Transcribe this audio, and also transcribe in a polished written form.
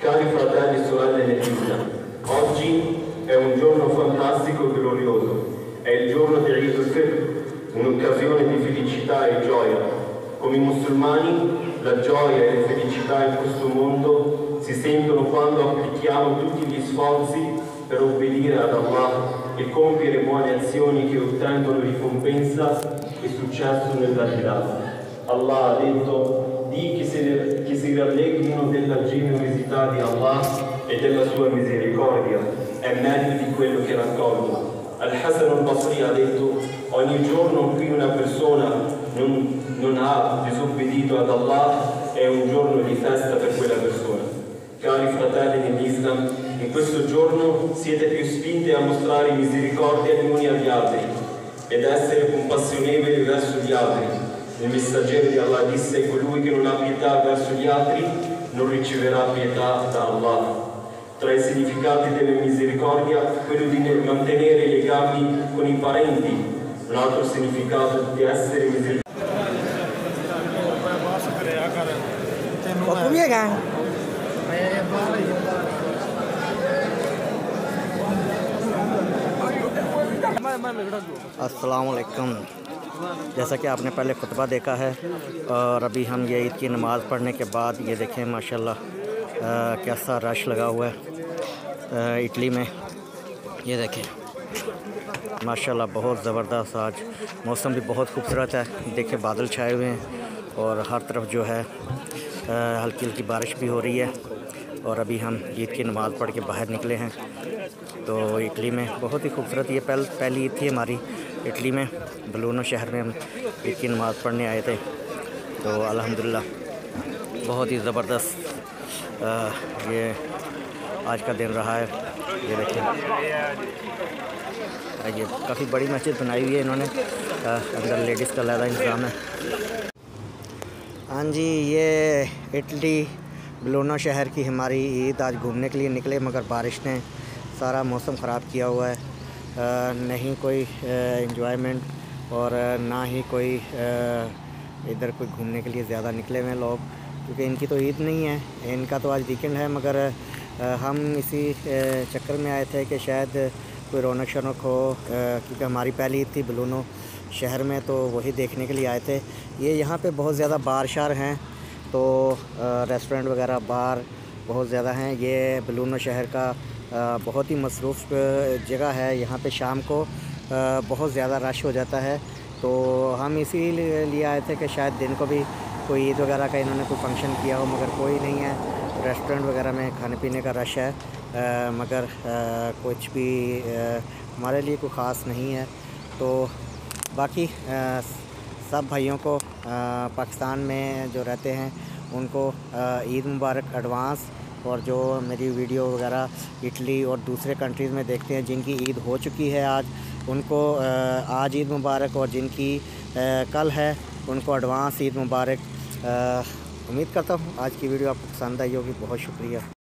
Cari fratelli e sorelle nell'Islam, oggi è un giorno fantastico e glorioso, è il giorno di Eid al-Fitr, un'occasione di felicità e gioia. Come musulmani, la gioia e la felicità in questo mondo si sentono quando applichiamo tutti gli sforzi per obbedire ad Allah e compiere buone azioni che ottengono ricompensa e successo nell'Akhirah. Allah ha detto: di che si rallegrino della generosità di Allah e della sua misericordia, è meglio di quello che raccolgono. Al-Hasan al-Basri ha detto: ogni giorno in cui una persona non ha disobbedito ad Allah è un giorno di festa per quella persona. Cari fratelli nell'Islam, in questo giorno siete più spinti a mostrare misericordia gli uni agli altri ed essere compassionevoli verso gli altri. Il messaggero di Allah disse: colui che non ha pietà verso gli altri non riceverà pietà da Allah. Tra i significati della misericordia, quello di mantenere i legami con i parenti, un altro significato di essere misericordiosi. अस्सलाम वालेकुम। जैसा कि आपने पहले खुतबा देखा है और अभी हम ये ईद की नमाज़ पढ़ने के बाद ये देखें माशाल्लाह कैसा रश लगा हुआ है इटली में। ये देखें माशाल्लाह बहुत ज़बरदस्त, आज मौसम भी बहुत खूबसूरत है। देखिए बादल छाए हुए हैं और हर तरफ जो है हल्की हल्की बारिश भी हो रही है। और अभी हम ईद की नमाज़ पढ़ के बाहर निकले हैं। तो इटली में बहुत ही खूबसूरत ये पहली ईद थी हमारी इटली में। बलूनो शहर में हम ईद की नमाज़ पढ़ने आए थे। तो अल्हम्दुलिल्लाह बहुत ही ज़बरदस्त ये आज का दिन रहा है। ये देखिए ये काफ़ी बड़ी मस्जिद बनाई हुई है इन्होंने, अंदर लेडीज़ का अलग इंतज़ाम है। हाँ जी, ये इटली बलूनो शहर की हमारी ईद। आज घूमने के लिए निकले मगर बारिश ने सारा मौसम ख़राब किया हुआ है। नहीं कोई एंजॉयमेंट और ना ही कोई इधर कोई घूमने के लिए ज़्यादा निकले हुए लोग, क्योंकि इनकी तो ईद नहीं है, इनका तो आज वीकेंड है। मगर हम इसी चक्कर में आए थे कि शायद कोई रौनक शौनक हो, क्योंकि हमारी पहली ईद थी बलूनो शहर में, तो वही देखने के लिए आए थे। ये यहाँ पे बहुत ज़्यादा बार शार हैं, तो रेस्टोरेंट वगैरह बार बहुत ज़्यादा हैं। ये बलूनो शहर का बहुत ही मसरूफ़ जगह है। यहाँ पे शाम को बहुत ज़्यादा रश हो जाता है। तो हम इसीलिए आए थे कि शायद दिन को भी कोई ईद वगैरह का इन्होंने कोई फ़ंक्शन किया हो, मगर कोई नहीं है। रेस्टोरेंट वगैरह में खाने पीने का रश है, मगर कुछ भी हमारे लिए कोई ख़ास नहीं है। तो बाकी सब भाइयों को पाकिस्तान में जो रहते हैं उनको ईद मुबारक एडवांस। और जो मेरी वीडियो वगैरह इटली और दूसरे कंट्रीज़ में देखते हैं जिनकी ईद हो चुकी है आज, उनको आज ईद मुबारक, और जिनकी कल है उनको एडवांस ईद मुबारक। उम्मीद करता हूँ आज की वीडियो आपको पसंद आई होगी। बहुत शुक्रिया।